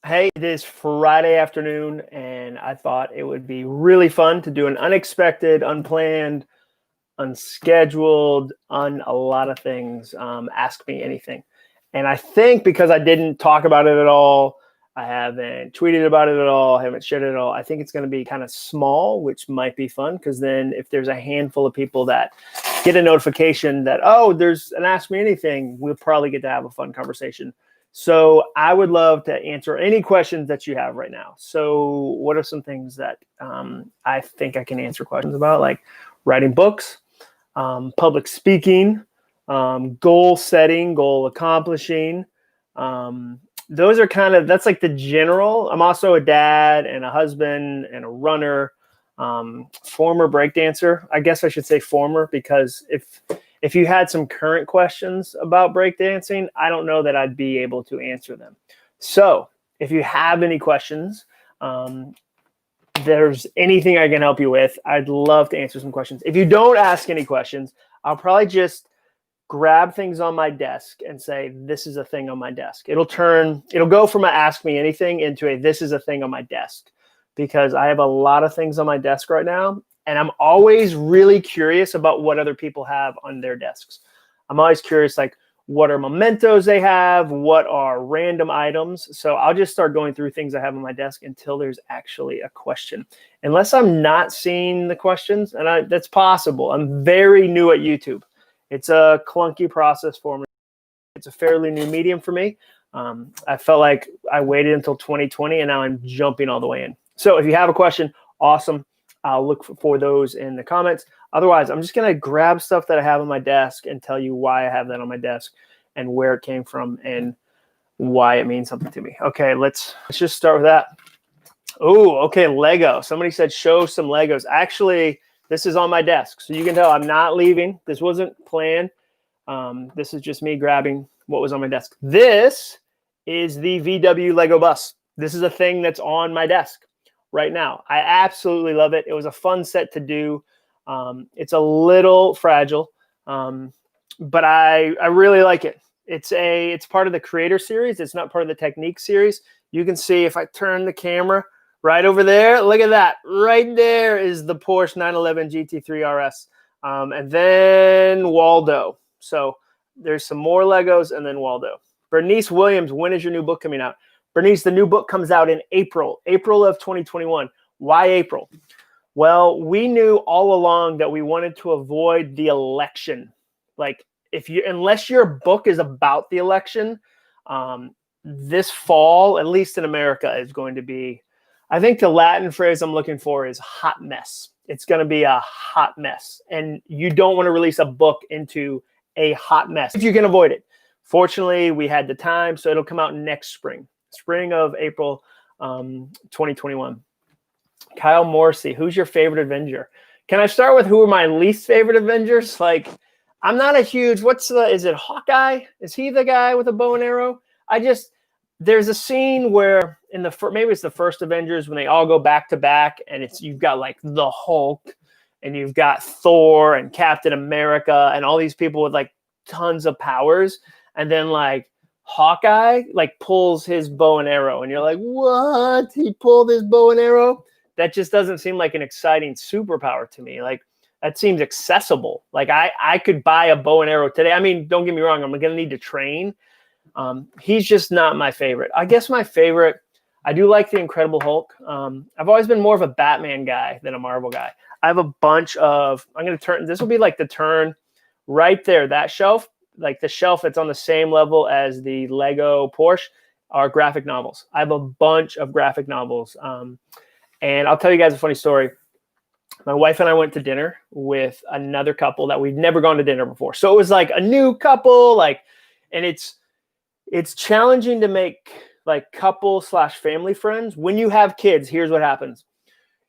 Hey, it is Friday afternoon, and I thought it would be really fun to do an unexpected, unplanned, unscheduled, a lot of things. Ask me anything. And I think because I didn't talk about it at all, I haven't tweeted about it at all, I haven't shared it at all, I think it's going to be kind of small, which might be fun because then if there's a handful of people that get a notification that, oh, there's an Ask Me Anything, we'll probably get to have a fun conversation. So I would love to answer any questions that you have right now. So what are some things that I think I can answer questions about, like writing books, public speaking, goal setting, goal accomplishing. Those are that's like the general. I'm also a dad and a husband and a runner, former breakdancer. I guess I should say former because if you had some current questions about breakdancing, I don't know that I'd be able to answer them. So if you have any questions, there's anything I can help you with, I'd love to answer some questions. If you don't ask any questions, I'll probably just grab things on my desk and say, this is a thing on my desk. It'll go from a Ask Me Anything into a this is a thing on my desk, because I have a lot of things on my desk right now. And I'm always really curious about what other people have on their desks. I'm always curious, like, what are mementos they have? What are random items? So I'll just start going through things I have on my desk until there's actually a question. Unless I'm not seeing the questions, and that's possible. I'm very new at YouTube. It's a clunky process for me. It's a fairly new medium for me. I felt like I waited until 2020, and now I'm jumping all the way in. So if you have a question, awesome. I'll look for those in the comments. Otherwise, I'm just going to grab stuff that I have on my desk and tell you why I have that on my desk and where it came from and why it means something to me. Okay, let's just start with that. Oh, okay, Lego. Somebody said show some Legos. Actually, this is on my desk, so you can tell I'm not leaving. This wasn't planned. This is just me grabbing what was on my desk. This is the VW Lego bus. This is a thing that's on my desk right now. I absolutely love it. It was a fun set to do. It's a little fragile, but I really like it. It's part of the Creator series. It's not part of the Technique series. You can see if I turn the camera right over there, look at that. Right there is the Porsche 911 GT3 RS. And then Waldo. So there's some more Legos and then Waldo. Bernice Williams, when is your new book coming out? Bernice, the new book comes out in April of 2021. Why April? Well, we knew all along that we wanted to avoid the election. Like, unless your book is about the election, this fall, at least in America, is going to be, I think the Latin phrase I'm looking for is hot mess. It's going to be a hot mess. And you don't want to release a book into a hot mess if you can avoid it. Fortunately, we had the time, so it'll come out next spring of April 2021. Kyle Morrissey, who's your favorite Avenger? Can I start with who are my least favorite Avengers? Like, I'm not a huge, is it Hawkeye? Is he the guy with a bow and arrow? There's a scene where maybe it's the first Avengers when they all go back to back and you've got like the Hulk and you've got Thor and Captain America and all these people with like tons of powers. And then like Hawkeye like pulls his bow and arrow and you're like, what? He pulled his bow and arrow? That just doesn't seem like an exciting superpower to me. Like, that seems accessible. Like I could buy a bow and arrow today. I mean, don't get me wrong, I'm going to need to train. He's just not my favorite. I guess my favorite, I do like the Incredible Hulk. I've always been more of a Batman guy than a Marvel guy. I have a bunch of, this will be like the turn right there, that shelf, like the shelf that's on the same level as the Lego Porsche are graphic novels. I have a bunch of graphic novels. And I'll tell you guys a funny story. My wife and I went to dinner with another couple that we'd never gone to dinner before. So it was like a new couple, and it's challenging to make like couple/family friends. When you have kids, here's what happens.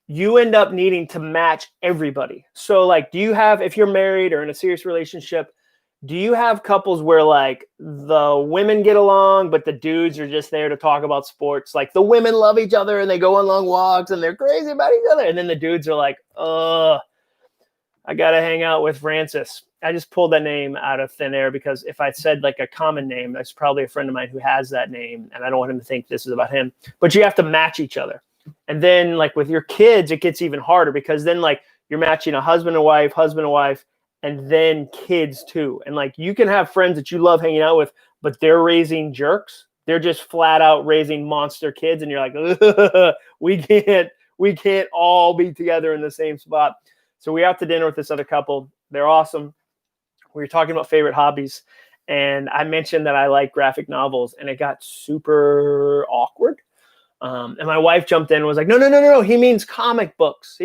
You end up needing to match everybody. So like, if you're married or in a serious relationship, do you have couples where like the women get along, but the dudes are just there to talk about sports? Like the women love each other and they go on long walks and they're crazy about each other. And then the dudes are like, I got to hang out with Francis. I just pulled that name out of thin air because if I said like a common name, that's probably a friend of mine who has that name, and I don't want him to think this is about him. But you have to match each other. And then like with your kids, it gets even harder because then like you're matching a husband and wife, and then kids too. And like you can have friends that you love hanging out with, but they're raising jerks. They're just flat out raising monster kids. And you're like, we can't all be together in the same spot. So we out to dinner with this other couple. They're awesome. We were talking about favorite hobbies. And I mentioned that I like graphic novels, and it got super awkward. And my wife jumped in and was like, no. He means comic books.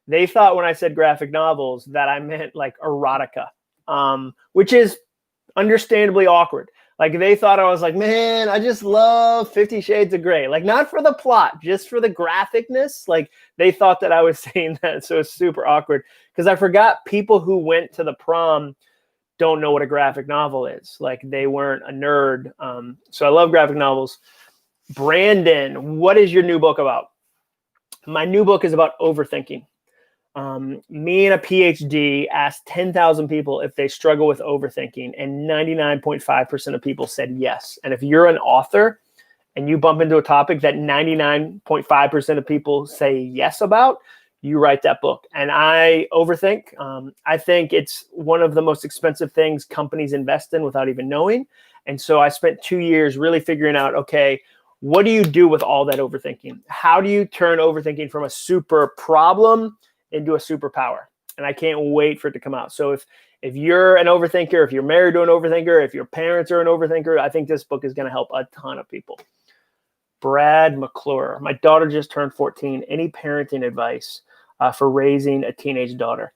They thought when I said graphic novels that I meant like erotica, which is understandably awkward. Like they thought I was like, man, I just love 50 Shades of Grey. Like not for the plot, just for the graphicness. Like they thought that I was saying that. So it's super awkward because I forgot people who went to the prom don't know what a graphic novel is. Like they weren't a nerd. So I love graphic novels. Brandon, what is your new book about? My new book is about overthinking. Me and a PhD asked 10,000 people if they struggle with overthinking, and 99.5% of people said yes. And if you're an author and you bump into a topic that 99.5% of people say yes about, you write that book. And I overthink. I think it's one of the most expensive things companies invest in without even knowing. And so I spent 2 years really figuring out, okay, what do you do with all that overthinking? How do you turn overthinking from a super problem into a superpower? And I can't wait for it to come out. So if you're an overthinker, if you're married to an overthinker, if your parents are an overthinker, I think this book is going to help a ton of people. Brad McClure, my daughter just turned 14. Any parenting advice for raising a teenage daughter?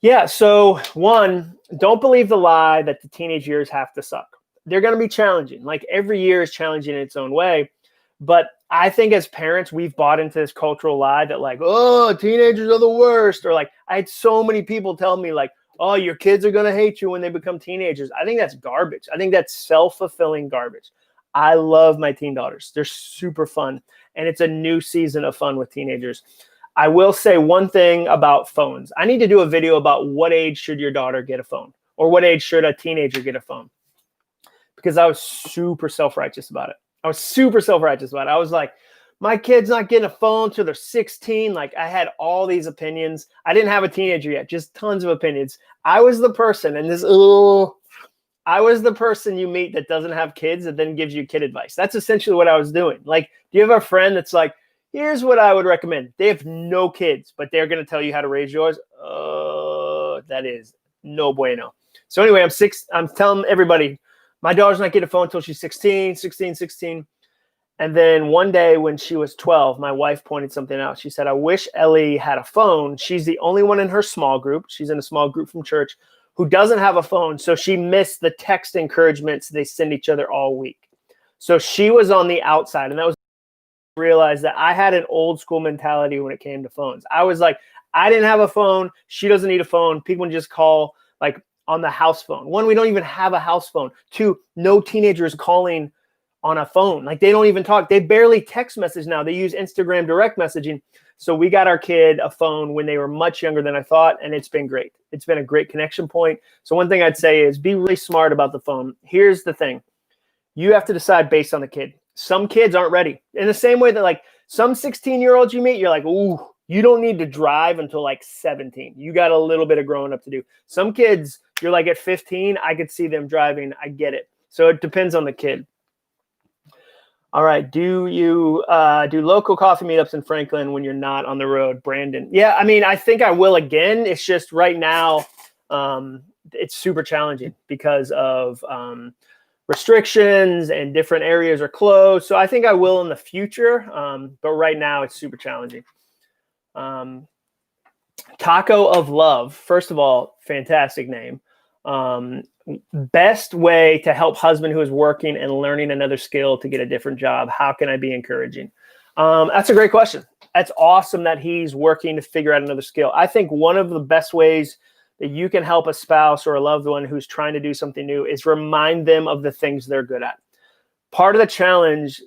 Yeah, so one, don't believe the lie that the teenage years have to suck. They're going to be challenging. Like every year is challenging in its own way. But I think as parents, we've bought into this cultural lie that like, oh, teenagers are the worst. Or like, I had so many people tell me like, oh, your kids are going to hate you when they become teenagers. I think that's garbage. I think that's self-fulfilling garbage. I love my teen daughters. They're super fun. And it's a new season of fun with teenagers. I will say one thing about phones. I need to do a video about what age should your daughter get a phone, or what age should a teenager get a phone? Because I was super self-righteous about it. I was like, my kid's not getting a phone till they're 16. Like I had all these opinions. I didn't have a teenager yet, just tons of opinions. I was the person, and I was the person you meet that doesn't have kids that then gives you kid advice. That's essentially what I was doing. Like, do you have a friend that's like, here's what I would recommend. They have no kids, but they're going to tell you how to raise yours. That is no bueno. So anyway, I'm telling everybody, my daughter's not getting a phone until she's 16. And then one day when she was 12, my wife pointed something out. She said, I wish Ellie had a phone. She's the only one in her small group. She's in a small group from church who doesn't have a phone. So she missed the text encouragements they send each other all week. So she was on the outside. And that was realized that I had an old school mentality when it came to phones. I was like, I didn't have a phone. She doesn't need a phone. People just call like on the house phone. One, we don't even have a house phone. Two, no teenagers calling on a phone. Like they don't even talk. They barely text message now. They use Instagram direct messaging. So we got our kid a phone when they were much younger than I thought, and it's been great. It's been a great connection point. So one thing I'd say is be really smart about the phone. Here's the thing. You have to decide based on the kid. Some kids aren't ready. In the same way that like some 16-year-olds you meet, you're like, ooh, you don't need to drive until like 17. You got a little bit of growing up to do. Some kids, you're like at 15, I could see them driving. I get it. So it depends on the kid. All right. Do you do local coffee meetups in Franklin when you're not on the road, Brandon? Yeah, I mean, I think I will again. It's just right now it's super challenging because of restrictions and different areas are closed. So I think I will in the future, but right now it's super challenging. Taco of Love. First of all, fantastic name. Best way to help husband who is working and learning another skill to get a different job. How can I be encouraging? That's a great question. That's awesome that he's working to figure out another skill. I think one of the best ways that you can help a spouse or a loved one who's trying to do something new is remind them of the things they're good at. Part of the challenge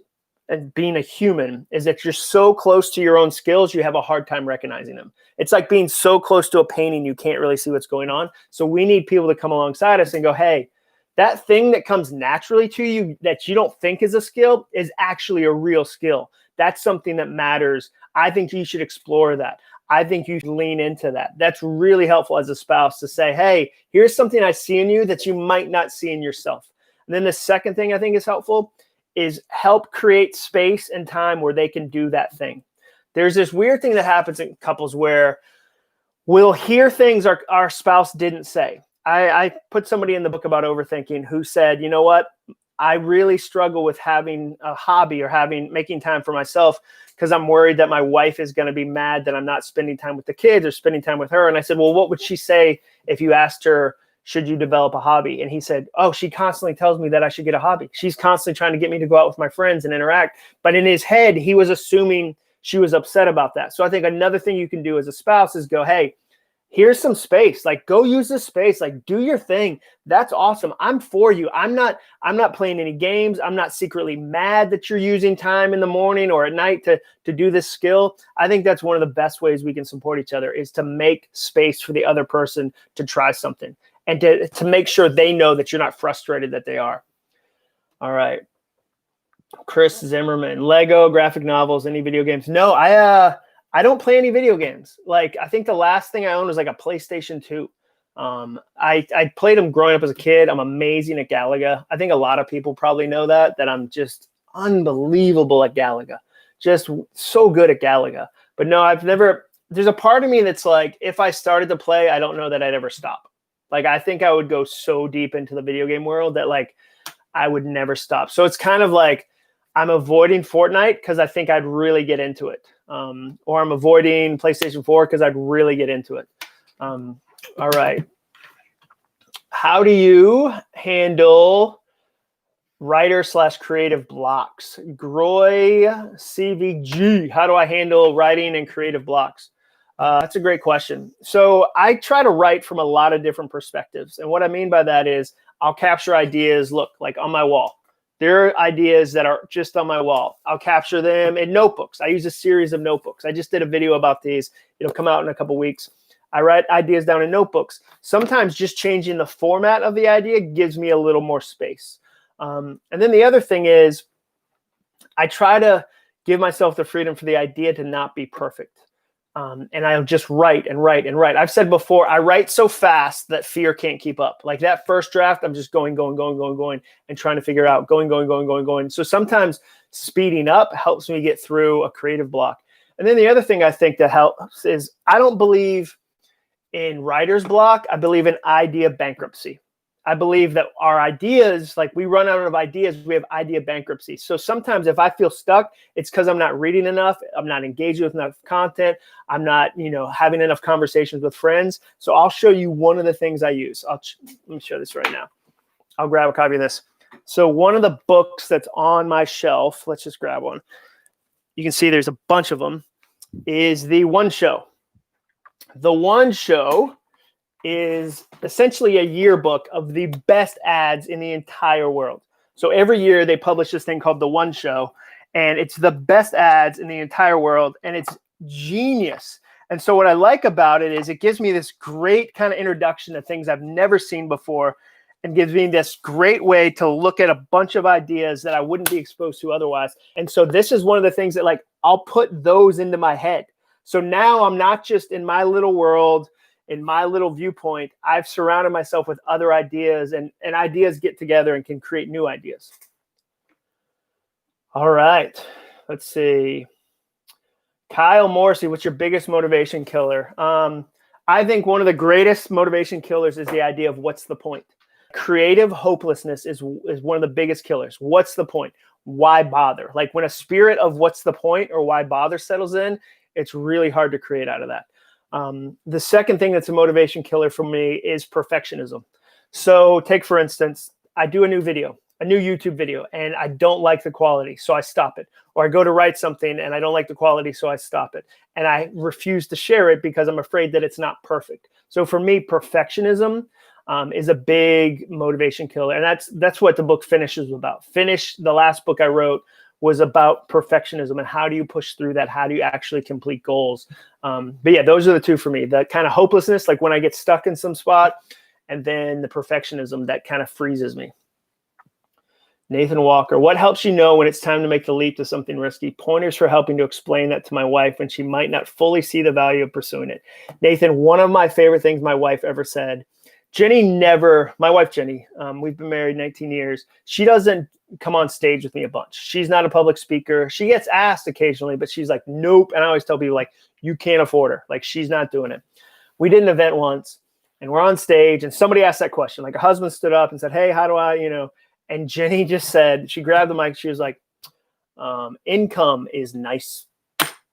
and being a human is that you're so close to your own skills, you have a hard time recognizing them. It's like being so close to a painting, you can't really see what's going on. So we need people to come alongside us and go, hey, that thing that comes naturally to you that you don't think is a skill is actually a real skill. That's something that matters. I think you should explore that. I think you should lean into that. That's really helpful as a spouse to say, hey, here's something I see in you that you might not see in yourself. And then the second thing I think is helpful is help create space and time where they can do that thing. There's this weird thing that happens in couples where we'll hear things our spouse didn't say. I put somebody in the book about overthinking who said, you know what? I really struggle with having a hobby or making time for myself because I'm worried that my wife is going to be mad that I'm not spending time with the kids or spending time with her. And I said, well, what would she say if you asked her, should you develop a hobby? And he said, oh, she constantly tells me that I should get a hobby. She's constantly trying to get me to go out with my friends and interact. But in his head, he was assuming she was upset about that. So I think another thing you can do as a spouse is go, hey, here's some space. Like, go use this space. Like, do your thing. That's awesome. I'm for you. I'm not playing any games. I'm not secretly mad that you're using time in the morning or at night to do this skill. I think that's one of the best ways we can support each other is to make space for the other person to try something and to make sure they know that you're not frustrated that they are. All right. Chris Zimmerman, Lego, graphic novels, any video games? No, I don't play any video games. Like, I think the last thing I owned was like a PlayStation 2. I played them growing up as a kid. I'm amazing at Galaga. I think a lot of people probably know that I'm just unbelievable at Galaga. Just so good at Galaga. But no, there's a part of me that's like, if I started to play, I don't know that I'd ever stop. Like, I think I would go so deep into the video game world that like, I would never stop. So it's kind of like, I'm avoiding Fortnite because I think I'd really get into it. Or I'm avoiding PlayStation 4 because I'd really get into it. All right. How do you handle writer/creative blocks? Groy CVG. How do I handle writing and creative blocks? That's a great question. So I try to write from a lot of different perspectives. And what I mean by that is I'll capture ideas, look, like on my wall. There are ideas that are just on my wall. I'll capture them in notebooks. I use a series of notebooks. I just did a video about these. It'll come out in a couple weeks. I write ideas down in notebooks. Sometimes just changing the format of the idea gives me a little more space. And then the other thing is I try to give myself the freedom for the idea to not be perfect. And I'll just write and write and write. I've said before, I write so fast that fear can't keep up. Like that first draft, I'm just going, and trying to figure out, going. So sometimes speeding up helps me get through a creative block. And then the other thing I think that helps is I don't believe in writer's block. I believe in idea bankruptcy. I believe that our ideas, like we run out of ideas, we have idea bankruptcy. So sometimes if I feel stuck, it's because I'm not reading enough. I'm not engaging with enough content. I'm not, having enough conversations with friends. So I'll show you one of the things I use. Let me show this right now. I'll grab a copy of this. So one of the books that's on my shelf, let's just grab one. You can see there's a bunch of them, is The One Show. The One Show is essentially a yearbook of the best ads in the entire world. So every year they publish this thing called The One Show, and it's the best ads in the entire world, and it's genius. And so what I like about it is it gives me this great kind of introduction to things I've never seen before and gives me this great way to look at a bunch of ideas that I wouldn't be exposed to otherwise. And so this is one of the things that like I'll put those into my head. So now I'm not just in my little world, in my little viewpoint. I've surrounded myself with other ideas, and ideas get together and can create new ideas. All right, let's see. Kyle Morrissey, what's your biggest motivation killer? I think one of the greatest motivation killers is the idea of what's the point. Creative hopelessness is one of the biggest killers. What's the point? Why bother? Like when a spirit of what's the point or why bother settles in, it's really hard to create out of that. The second thing that's a motivation killer for me is perfectionism. So take, for instance, I do a new YouTube video, and I don't like the quality, so I stop it. Or I go to write something and I don't like the quality, so I stop it. And I refuse to share it because I'm afraid that it's not perfect. So for me, perfectionism is a big motivation killer. And that's what the book Finish is about. Finish, the last book I wrote, was about perfectionism and how do you push through that? How do you actually complete goals? But yeah, those are the two for me. The kind of hopelessness, like when I get stuck in some spot, and then the perfectionism that kind of freezes me. Nathan Walker, what helps you know when it's time to make the leap to something risky? Pointers for helping to explain that to my wife when she might not fully see the value of pursuing it. Nathan, one of my favorite things my wife ever said, my wife Jenny, we've been married 19 years. She doesn't come on stage with me a bunch. She's not a public speaker. She gets asked occasionally, but she's like, nope. And I always tell people, like, you can't afford her. Like, she's not doing it. We did an event once and we're on stage and somebody asked that question. Like, a husband stood up and said, hey, how do I, and Jenny just said, she grabbed the mic. She was like, income is nice,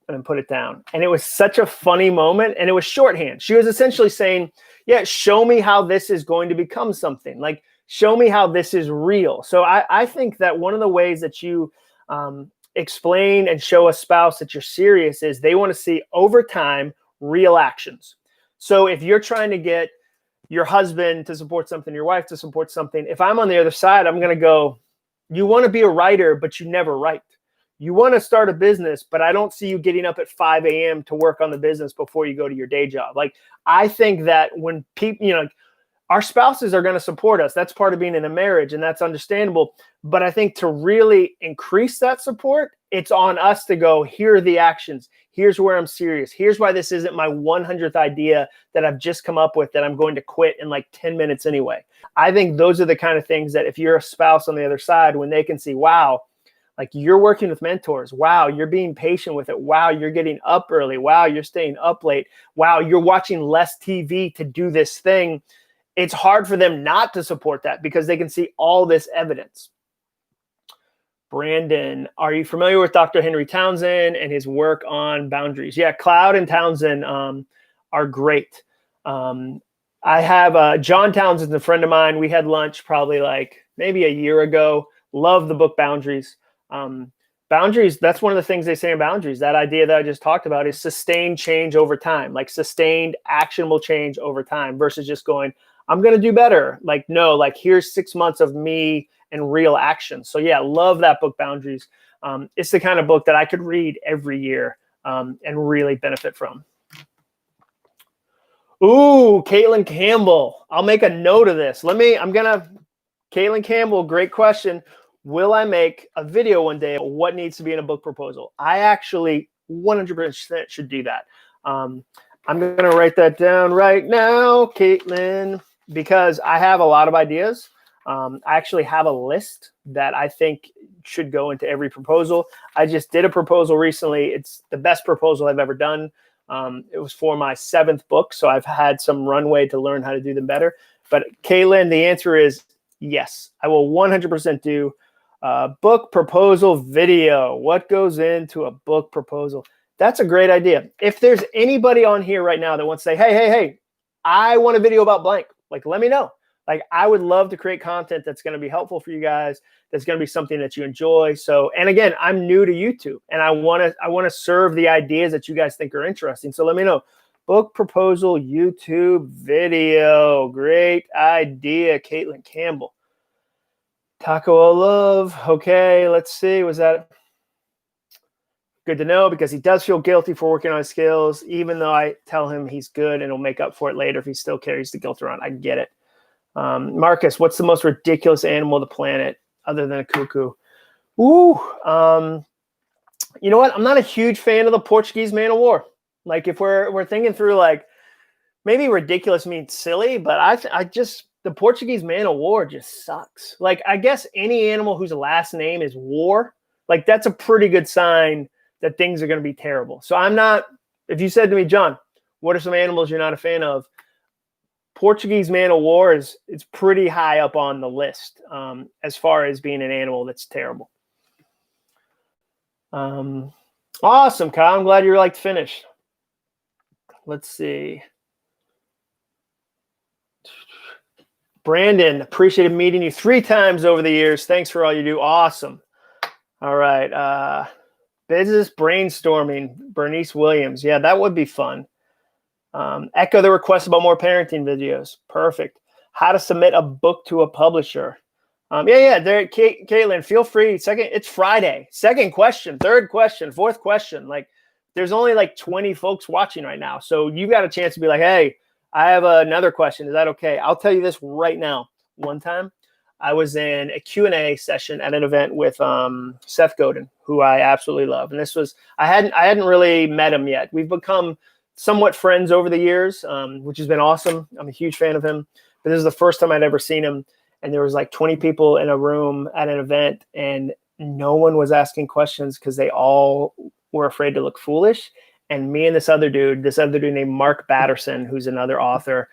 and put it down. And it was such a funny moment. And it was shorthand. She was essentially saying, yeah, show me how this is going to become something. Like, show me how this is real. So I think that one of the ways that you explain and show a spouse that you're serious is they want to see over time real actions. So if you're trying to get your husband to support something, your wife to support something, if I'm on the other side, I'm going to go, you want to be a writer, but you never write. You want to start a business, but I don't see you getting up at 5 a.m. to work on the business before you go to your day job. Like, I think that when people, our spouses are going to support us. That's part of being in a marriage, and that's understandable. But I think to really increase that support, it's on us to go, here are the actions. Here's where I'm serious. Here's why this isn't my 100th idea that I've just come up with that I'm going to quit in like 10 minutes anyway. I think those are the kind of things that if you're a spouse on the other side, when they can see, wow, like, you're working with mentors. Wow, you're being patient with it. Wow, you're getting up early. Wow, you're staying up late. Wow, you're watching less TV to do this thing. It's hard for them not to support that because they can see all this evidence. Brandon, are you familiar with Dr. Henry Townsend and his work on boundaries? Yeah, Cloud and Townsend are great. I have John Townsend's a friend of mine. We had lunch probably like maybe a year ago. Love the book Boundaries. Boundaries, that's one of the things they say in Boundaries. That idea that I just talked about is sustained change over time, like sustained actionable change over time versus just going, I'm going to do better. Like, no, like, here's 6 months of me and real action. So yeah, love that book, Boundaries. It's the kind of book that I could read every year and really benefit from. Ooh, Caitlin Campbell. I'll make a note of this. Caitlin Campbell, great question. Will I make a video one day of what needs to be in a book proposal? I actually 100% should do that. I'm going to write that down right now, Caitlin, because I have a lot of ideas. I actually have a list that I think should go into every proposal. I just did a proposal recently. It's the best proposal I've ever done. It was for my 7th book, so I've had some runway to learn how to do them better. But Caitlin, the answer is yes. I will 100% do a book proposal video. What goes into a book proposal? That's a great idea. If there's anybody on here right now that wants to say, hey, I want a video about blank, like, let me know. Like, I would love to create content that's going to be helpful for you guys. That's going to be something that you enjoy. So, and again, I'm new to YouTube and I want to serve the ideas that you guys think are interesting. So let me know. Book proposal YouTube video. Great idea, Caitlin Campbell. Taco Love. Okay, let's see. Was that good to know? Because he does feel guilty for working on his skills, even though I tell him he's good and he'll make up for it later if he still carries the guilt around. I get it. Marcus, what's the most ridiculous animal on the planet other than a cuckoo? Ooh, you know what? I'm not a huge fan of the Portuguese man of war. Like, if we're thinking through, like, maybe ridiculous means silly, but the Portuguese man of war just sucks. Like, I guess any animal whose last name is war, like, that's a pretty good sign that things are going to be terrible. So if you said to me, John, what are some animals you're not a fan of? Portuguese man of war it's pretty high up on the list as far as being an animal that's terrible. Awesome, Kyle. I'm glad you're like finished. Let's see. Brandon, appreciated meeting you 3 times over the years. Thanks for all you do. Awesome. All right. Business brainstorming, Bernice Williams. Yeah, that would be fun. Echo the request about more parenting videos. Perfect. How to submit a book to a publisher. Yeah. There, Caitlin, feel free. It's Friday. Second question, third question, fourth question. Like, there's only like 20 folks watching right now, so you got a chance to be like, hey, I have another question. Is that okay? I'll tell you this right now. One time, I was in a Q&A session at an event with Seth Godin, who I absolutely love, and I hadn't really met him yet. We've become somewhat friends over the years, which has been awesome. I'm a huge fan of him, but this is the first time I'd ever seen him. And there was like 20 people in a room at an event, and no one was asking questions because they all were afraid to look foolish. And me and this other dude named Mark Batterson, who's another author,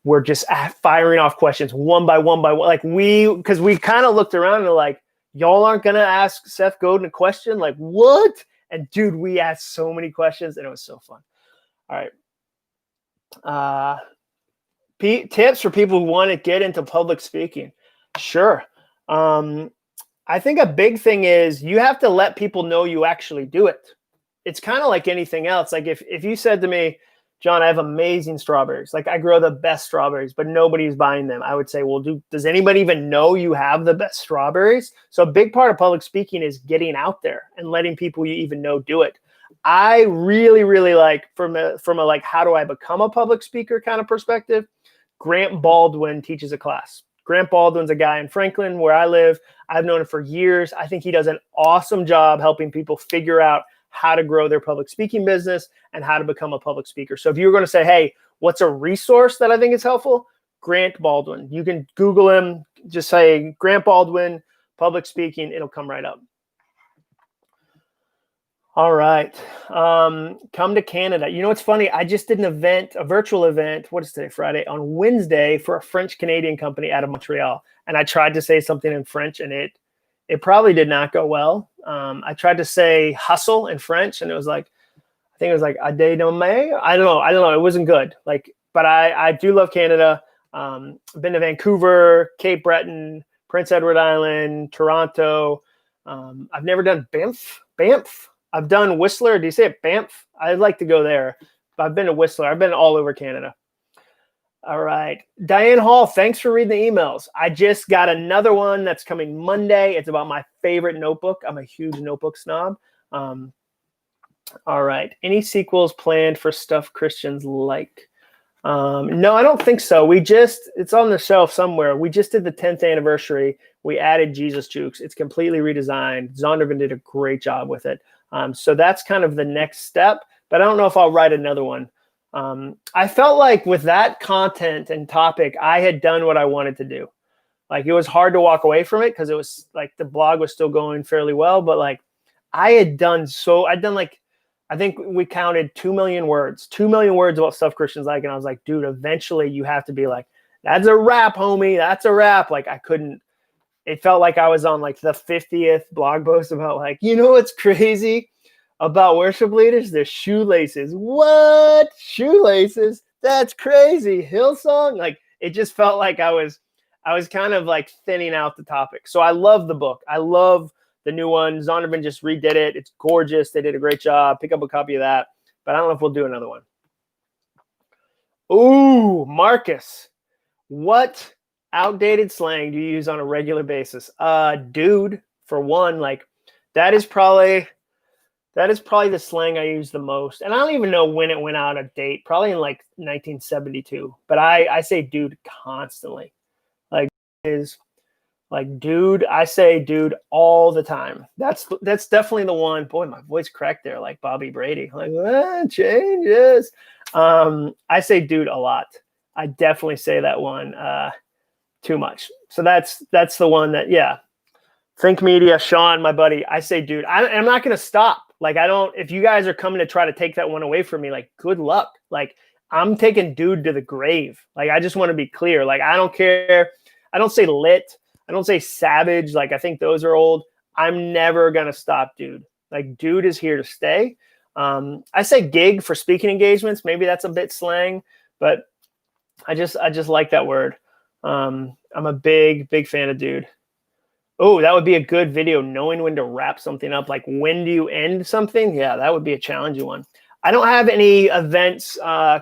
were just firing off questions one by one by one. Like because we kind of looked around and like, y'all aren't going to ask Seth Godin a question? Like, what? And dude, we asked so many questions and it was so fun. All right. Tips for people who want to get into public speaking. Sure. I think a big thing is you have to let people know you actually do it. It's kind of like anything else. Like if you said to me, John, I have amazing strawberries. Like I grow the best strawberries, but nobody's buying them. I would say, well, does anybody even know you have the best strawberries? So a big part of public speaking is getting out there and letting people you even know do it. I really, really like from a like, how do I become a public speaker kind of perspective? Grant Baldwin teaches a class. Grant Baldwin's a guy in Franklin where I live. I've known him for years. I think he does an awesome job helping people figure out how to grow their public speaking business and how to become a public speaker. So if you're going to say, hey, what's a resource that I think is helpful? Grant Baldwin. You can Google him. Just say Grant Baldwin, public speaking. It'll come right up. All right. Come to Canada. You know, what's funny. I just did an event, a virtual event. What is today? Friday. On Wednesday for a French Canadian company out of Montreal. And I tried to say something in French and it probably did not go well. I tried to say hustle in French and it was like, I think it was like a day de mai. I don't know. It wasn't good. Like, but I do love Canada. I've been to Vancouver, Cape Breton, Prince Edward Island, Toronto. I've never done Banff. I've done Whistler. Do you say it Banff? I'd like to go there. I've been to Whistler. I've been all over Canada. All right. Diane Hall, thanks for reading the emails. I just got another one that's coming Monday. It's about my favorite notebook. I'm a huge notebook snob. All right. Any sequels planned for stuff Christians like? No, I don't think so. It's on the shelf somewhere. We just did the 10th anniversary. We added Jesus Jukes. It's completely redesigned. Zondervan did a great job with it. So that's kind of the next step, but I don't know if I'll write another one. I felt like with that content and topic, I had done what I wanted to do. Like it was hard to walk away from it because it was like the blog was still going fairly well, but like I'd done like, I think we counted 2 million words about stuff Christians like. And I was like, dude, eventually you have to be like, that's a wrap, homie. That's a wrap. Like it felt like I was on like the 50th blog post about like, you know, what's crazy about worship leaders? Their shoelaces. What? Shoelaces? That's crazy. Hillsong. Like it just felt like I was kind of like thinning out the topic. So I love the book. I love the new one. Zondervan just redid it. It's gorgeous. They did a great job. Pick up a copy of that. But I don't know if we'll do another one. Ooh, Marcus. What outdated slang do you use on a regular basis? Dude, for one, like that is probably the slang I use the most. And I don't even know when it went out of date, probably in like 1972. But I say dude constantly. Like is like dude, I say dude all the time. That's definitely the one. Boy, my voice cracked there like Bobby Brady. Like what changes? I say dude a lot. I definitely say that one too much. So that's the one that, yeah. Think Media, Sean, my buddy, I say dude. I'm not going to stop. Like if you guys are coming to try to take that one away from me, like good luck. Like I'm taking dude to the grave. Like I just want to be clear. Like I don't care. I don't say lit. I don't say savage. Like I think those are old. I'm never going to stop dude. Like dude is here to stay. I say gig for speaking engagements. Maybe that's a bit slang, but I just like that word. I'm a big fan of dude. Oh, that would be a good video, knowing when to wrap something up. Like when do you end something? Yeah, that would be a challenging one. I don't have any events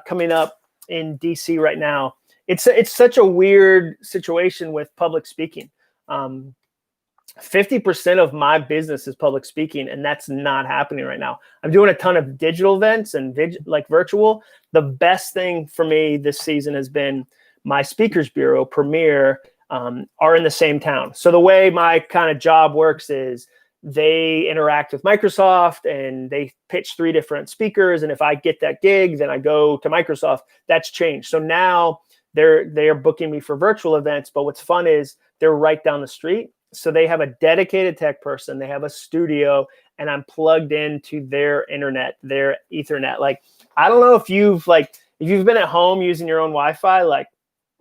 coming up in DC right now. It's such a weird situation with public speaking. 50% of my business is public speaking, and that's not happening right now. I'm doing a ton of digital events and like virtual. The best thing for me this season has been my speakers bureau, Premier, are in the same town. So the way my kind of job works is they interact with Microsoft and they pitch 3 different speakers. And if I get that gig, then I go to Microsoft. That's changed. So now they're booking me for virtual events. But what's fun is they're right down the street. So they have a dedicated tech person. They have a studio, and I'm plugged into their internet, their Ethernet. Like, I don't know if you've been at home using your own Wi-Fi. Like,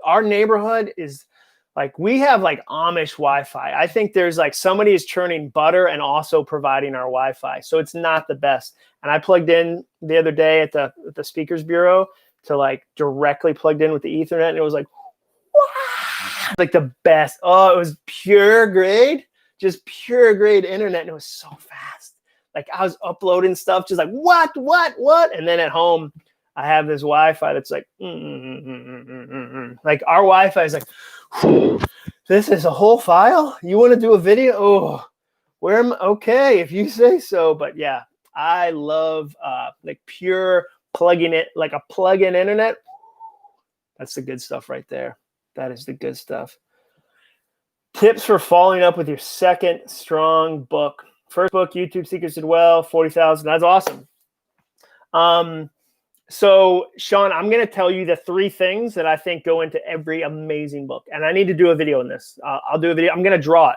our neighborhood is like, we have like Amish Wi-Fi. I think there's like somebody is churning butter and also providing our Wi-Fi. So it's not the best. And I plugged in the other day at the speakers bureau to like directly plugged in with the Ethernet, and it was like, wow, like the best. Oh, it was pure grade, just pure grade internet, and it was so fast. Like, I was uploading stuff, just like what, and then at home, I have this Wi-Fi that's like, like our Wi-Fi is like, this is a whole file. You want to do a video? Oh, where am I? Okay, if you say so. But yeah, I love like pure plugging it, like a plug-in internet. That's the good stuff right there. That is the good stuff. Tips for following up with your second strong book. First book, YouTube Secrets Did Well, 40,000. That's awesome. So, Sean, I'm going to tell you the 3 things that I think go into every amazing book. And I need to do a video on this. I'll do a video. I'm going to draw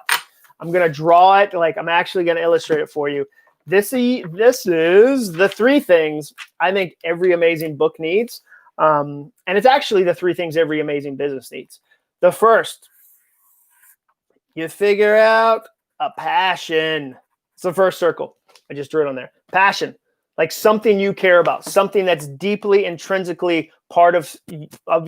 it. Like, I'm actually going to illustrate it for you. This is the 3 things I think every amazing book needs. And it's actually the 3 things every amazing business needs. The first, you figure out a passion. It's the first circle. I just drew it on there. Passion. Like something you care about, something that's deeply intrinsically part of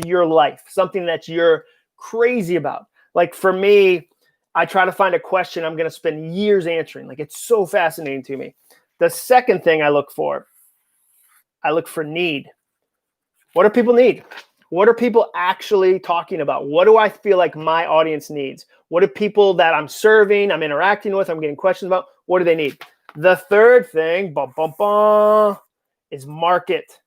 your life, something that you're crazy about. Like for me, I try to find a question I'm going to spend years answering. Like, it's so fascinating to me. The second thing I look for need. What do people need? What are people actually talking about? What do I feel like my audience needs? What do people that I'm serving, I'm interacting with, I'm getting questions about, what do they need? The third thing, is market.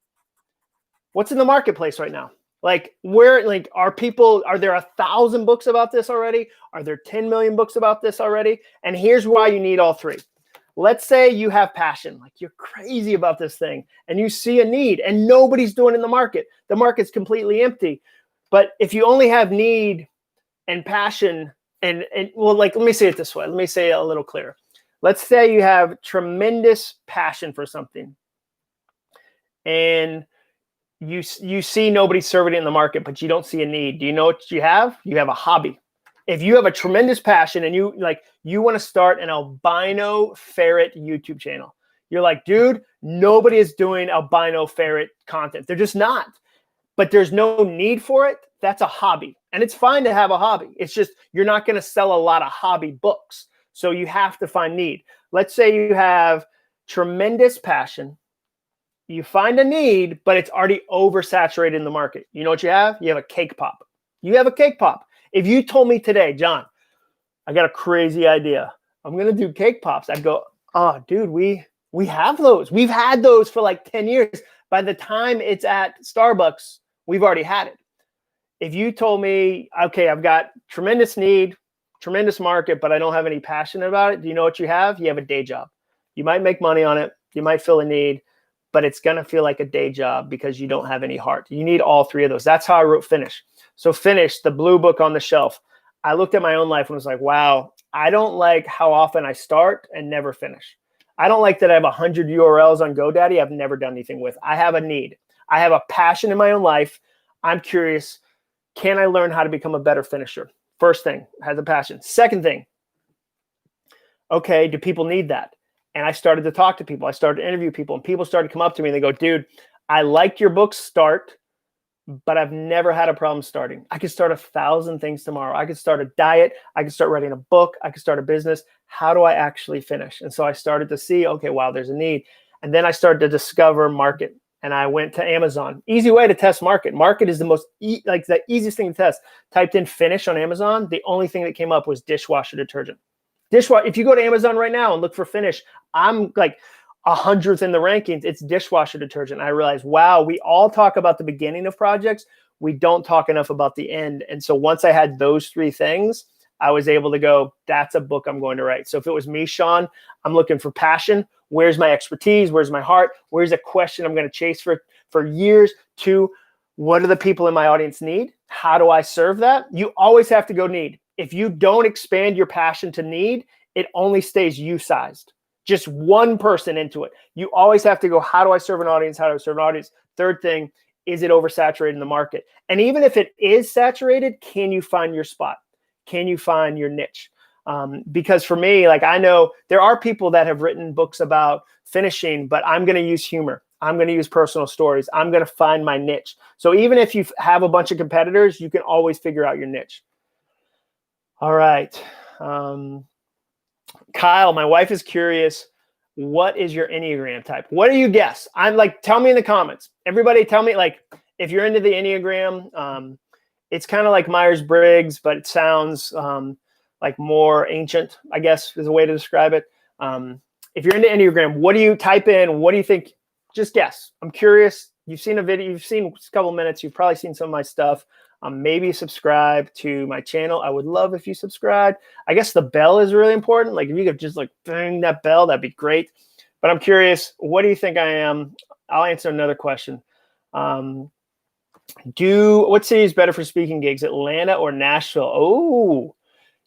What's in the marketplace right now? Like, are there 1,000 books about this already? Are there 10 million books about this already? And here's why you need all 3. Let's say you have passion, like you're crazy about this thing and you see a need and nobody's doing it in the market. The market's completely empty. But if you only have need and passion and well, like, let me say it this way. Let me say it a little clearer. Let's say you have tremendous passion for something and you see nobody serving it in the market, but you don't see a need. Do you know what you have? You have a hobby. If you have a tremendous passion and you want to start an albino ferret YouTube channel, you're like, dude, nobody is doing albino ferret content. They're just not. But there's no need for it. That's a hobby. And it's fine to have a hobby. It's just you're not going to sell a lot of hobby books. So you have to find need. Let's say you have tremendous passion. You find a need, but it's already oversaturated in the market. You know what you have? You have a cake pop. You have a cake pop. If you told me today, John, I got a crazy idea. I'm going to do cake pops. I'd go, oh, dude, we have those. We've had those for like 10 years. By the time it's at Starbucks, we've already had it. If you told me, okay, I've got tremendous need, tremendous market, but I don't have any passion about it. Do you know what you have? You have a day job. You might make money on it. You might fill a need, but it's going to feel like a day job because you don't have any heart. You need all 3 of those. That's how I wrote Finish. So Finish, the blue book on the shelf. I looked at my own life and was like, wow, I don't like how often I start and never finish. I don't like that I have 100 URLs on GoDaddy I've never done anything with. I have a need. I have a passion in my own life. I'm curious, can I learn how to become a better finisher? First thing, has a passion. Second thing, okay, do people need that? And I started to talk to people. I started to interview people, and people started to come up to me and they go, dude, I liked your book start, but I've never had a problem starting. I could start 1,000 things tomorrow. I could start a diet. I could start writing a book. I could start a business. How do I actually finish? And so I started to see, okay, wow, there's a need. And then I started to discover market. and I went to Amazon. Easy way to test market. Market is the most the easiest thing to test. Typed in Finish on Amazon. The only thing that came up was dishwasher detergent. If you go to Amazon right now and look for Finish, I'm like 100th in the rankings. It's dishwasher detergent. I realized, wow, we all talk about the beginning of projects. We don't talk enough about the end. And so once I had those 3 things, I was able to go, that's a book I'm going to write. So if it was me, Sean, I'm looking for passion. Where's my expertise? Where's my heart? Where's a question I'm going to chase for years? 2, what do the people in my audience need? How do I serve that? You always have to go need. If you don't expand your passion to need, it only stays you-sized. Just one person into it. You always have to go, how do I serve an audience? How do I serve an audience? Third thing, is it oversaturated in the market? And even if it is saturated, can you find your spot? Can you find your niche? Because for me, like, I know there are people that have written books about finishing, but I'm going to use humor. I'm going to use personal stories. I'm going to find my niche. So even if you have a bunch of competitors, you can always figure out your niche. All right. Kyle, my wife is curious. What is your Enneagram type? What do you guess? I'm like, tell me in the comments. Everybody tell me, like, if you're into the Enneagram, it's kind of like Myers-Briggs, but it sounds like more ancient, I guess is a way to describe it. If you're into Enneagram, what do you type in? What do you think? Just guess. I'm curious. You've seen a video. You've seen a couple minutes. You've probably seen some of my stuff. Maybe subscribe to my channel. I would love if you subscribe. I guess the bell is really important. Like, if you could just like ding that bell, that'd be great. But I'm curious, what do you think I am? I'll answer another question. What city is better for speaking gigs, Atlanta or Nashville? Oh,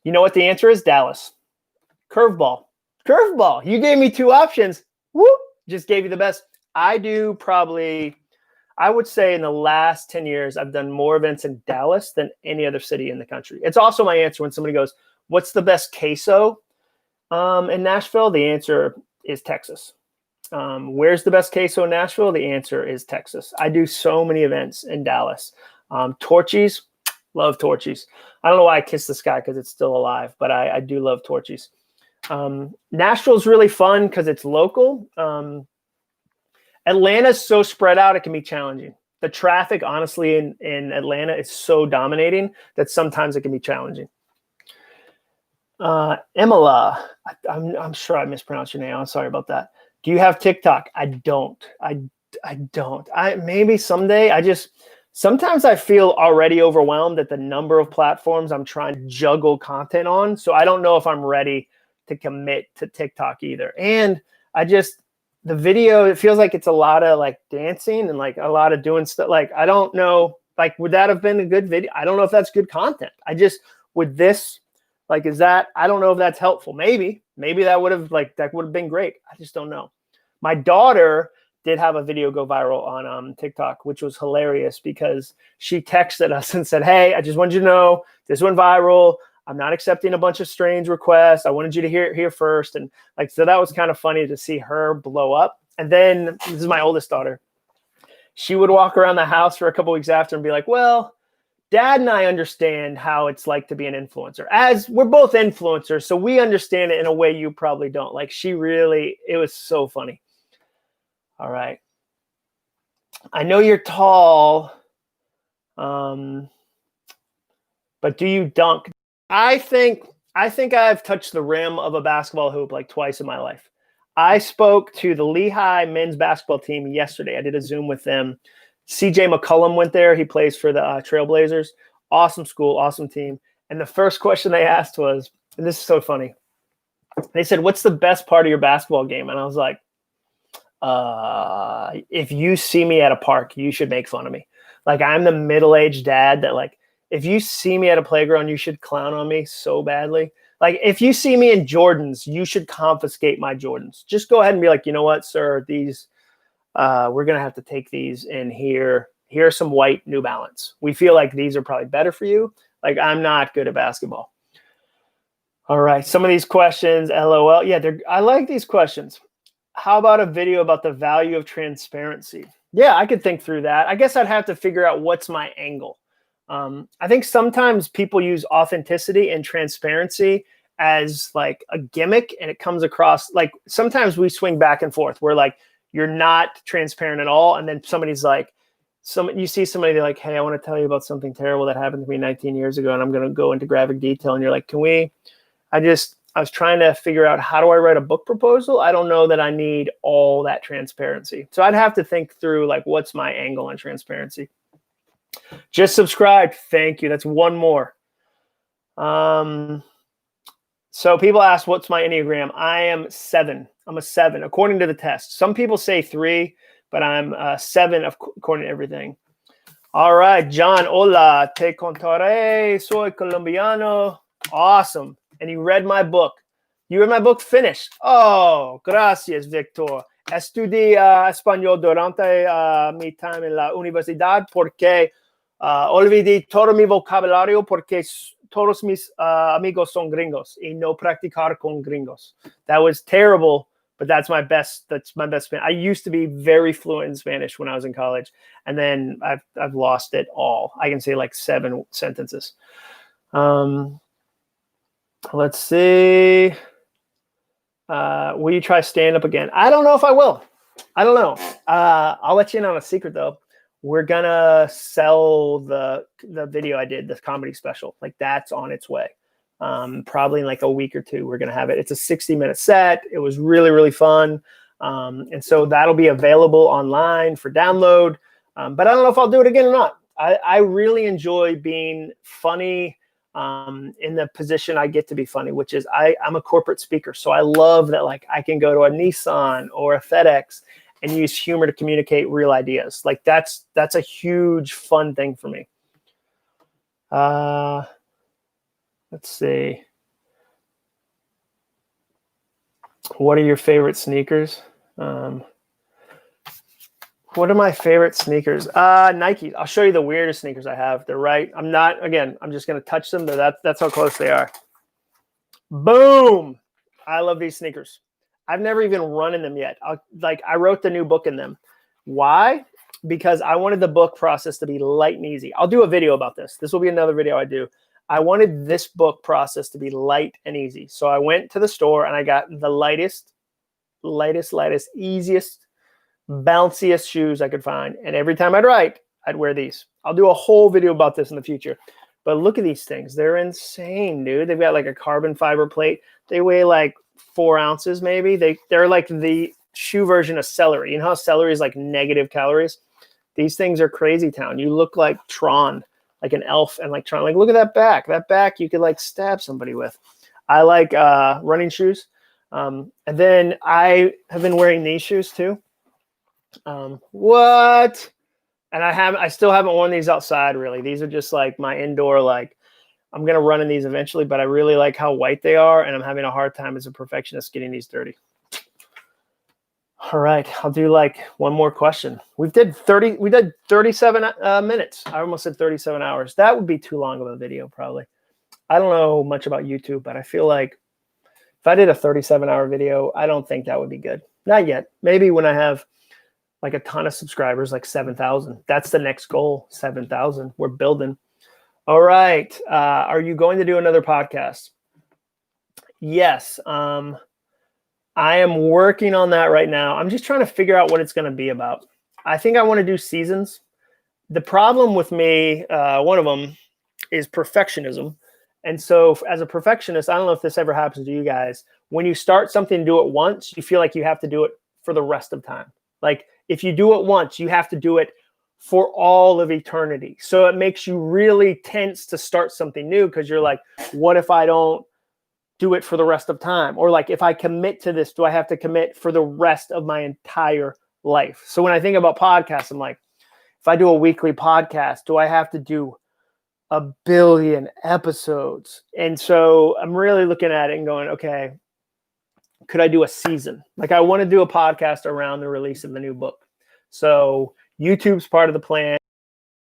you know what the answer is? Dallas. Curveball. You gave me 2 options. Whoop, just gave you the best. I would say in the last 10 years, I've done more events in Dallas than any other city in the country. It's also my answer when somebody goes, what's the best queso in Nashville? The answer is Texas. Where's the best queso in Nashville? The answer is Texas. I do so many events in Dallas. Torchy's, love Torchy's. I don't know why I kiss the sky because it's still alive, but I do love Torchy's. Nashville's really fun because it's local. Atlanta's so spread out, it can be challenging. The traffic, honestly, in Atlanta is so dominating that sometimes it can be challenging. Emila, I'm sure I mispronounced your name. I'm sorry about that. Do you have TikTok? I don't. I don't. Maybe someday. Sometimes I feel already overwhelmed at the number of platforms I'm trying to juggle content on. So I don't know if I'm ready to commit to TikTok either. And the video, it feels like it's a lot of like dancing and like a lot of doing stuff. Like, I don't know, like, would that have been a good video? I don't know if that's good content. I don't know if that's helpful. Maybe that would have been great. I just don't know. My daughter did have a video go viral on TikTok, which was hilarious because she texted us and said, hey, I just wanted you to know this went viral. I'm not accepting a bunch of strange requests. I wanted you to hear it here first. And like, so that was kind of funny to see her blow up. And then this is my oldest daughter. She would walk around the house for a couple weeks after and be like, well, Dad and I understand how it's like to be an influencer, as we're both influencers. So we understand it in a way you probably don't. Like, it was so funny. All right. I know you're tall, but do you dunk? I think I've touched the rim of a basketball hoop like twice in my life. I spoke to the Lehigh men's basketball team yesterday. I did a Zoom with them. CJ McCollum went there. He plays for the Trailblazers. Awesome school, awesome team. And the first question they asked was, and this is so funny, they said, what's the best part of your basketball game? And I was like, if you see me at a park, you should make fun of me. Like, I'm the middle-aged dad that, like, if you see me at a playground, you should clown on me so badly. Like, if you see me in Jordans, you should confiscate my Jordans. Just go ahead and be like, you know what, sir, these, we're going to have to take these in here. Here are some white New Balance. We feel like these are probably better for you. Like, I'm not good at basketball. All right. Some of these questions, LOL. Yeah, I like these questions. How about a video about the value of transparency? Yeah, I could think through that. I guess I'd have to figure out what's my angle. I think sometimes people use authenticity and transparency as like a gimmick, and it comes across like sometimes we swing back and forth. We're like, you're not transparent at all. And then somebody's like, you see somebody, they're like, hey, I want to tell you about something terrible that happened to me 19 years ago. And I'm going to go into graphic detail. And you're like, I was trying to figure out, how do I write a book proposal? I don't know that I need all that transparency. So I'd have to think through, like, what's my angle on transparency? Just subscribed. Thank you. That's one more. So people ask, what's my Enneagram? I am 7. I'm a 7, according to the test. Some people say 3, but I'm 7 according to everything. All right, John, hola, te contaré, soy colombiano. Awesome. And you read my book. You read my book finished. Oh, gracias, Victor. Estudié español durante mi time en la universidad porque olvidé todo mi vocabulario porque todos mis amigos son gringos y no practicar con gringos. That was terrible, but that's my best. I used to be very fluent in Spanish when I was in college, and then I've lost it all. I can say like 7 sentences. Let's see. Will you try stand-up again? I don't know if I will. I don't know. I'll let you in on a secret, though. We're going to sell the video I did, this comedy special. Like, that's on its way. Probably in like a week or 2, we're going to have it. It's a 60-minute set. It was really, really fun. And so that'll be available online for download. But I don't know if I'll do it again or not. I really enjoy being funny in the position I get to be funny, which is I'm a corporate speaker. So I love that, like, I can go to a Nissan or a FedEx and use humor to communicate real ideas. Like, that's a huge fun thing for me. Let's see. What are your favorite sneakers? What are my favorite sneakers? Nike. I'll show you the weirdest sneakers I have. They're right. I'm just going to touch them. That's how close they are. Boom. I love these sneakers. I've never even run in them yet. I wrote the new book in them. Why? Because I wanted the book process to be light and easy. I'll do a video about this. This will be another video I do. I wanted this book process to be light and easy. So I went to the store and I got the lightest, easiest, bounciest shoes I could find. And every time I'd write, I'd wear these. I'll do a whole video about this in the future. But look at these things. They're insane, dude. They've got like a carbon fiber plate. They weigh like 4 ounces maybe. They're like the shoe version of celery. You know how celery is like negative calories? These things are crazy town. You look like Tron, like an elf, and like Tron. Like, look at that back. That back you could like stab somebody with. I like running shoes. And then I have been wearing these shoes too. What? And I still haven't worn these outside really. These are just like my indoor, like, I'm going to run in these eventually, but I really like how white they are. And I'm having a hard time as a perfectionist getting these dirty. All right. I'll do like one more question. We did 37 minutes. I almost said 37 hours. That would be too long of a video probably. I don't know much about YouTube, but I feel like if I did a 37-hour video, I don't think that would be good. Not yet. Maybe when I have like a ton of subscribers, like 7,000. That's the next goal, 7,000. We're building. All right. Are you going to do another podcast? Yes. I am working on that right now. I'm just trying to figure out what it's going to be about. I think I want to do seasons. The problem with me, one of them, is perfectionism. And so as a perfectionist, I don't know if this ever happens to you guys. When you start something, do it once, you feel like you have to do it for the rest of time. Like, if you do it once, you have to do it for all of eternity. So it makes you really tense to start something new because you're like, what if I don't do it for the rest of time? Or like, if I commit to this, do I have to commit for the rest of my entire life? So when I think about podcasts, I'm like, if I do a weekly podcast, do I have to do 1 billion episodes? And so I'm really looking at it and going, okay, could I do a season? Like, I want to do a podcast around the release of the new book. So YouTube's part of the plan.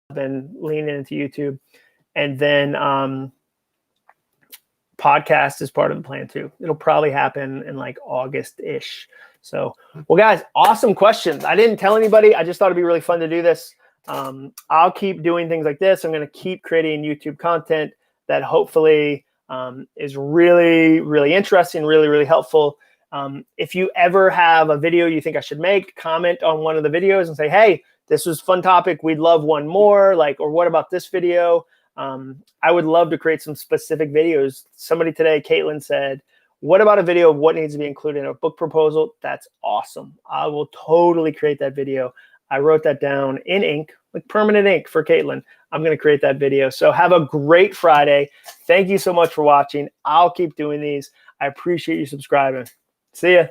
I've been leaning into YouTube. And then podcast is part of the plan too. It'll probably happen in like August-ish. So, well, guys, awesome questions. I didn't tell anybody. I just thought it'd be really fun to do this. I'll keep doing things like this. I'm going to keep creating YouTube content that hopefully is really, really interesting, really, really helpful. If you ever have a video you think I should make, comment on one of the videos and say, hey, this was a fun topic. We'd love one more, like, or what about this video? I would love to create some specific videos. Somebody today, Caitlin, said, what about a video of what needs to be included in a book proposal? That's awesome. I will totally create that video. I wrote that down in ink, like permanent ink for Caitlin. I'm going to create that video. So have a great Friday. Thank you so much for watching. I'll keep doing these. I appreciate you subscribing. See ya.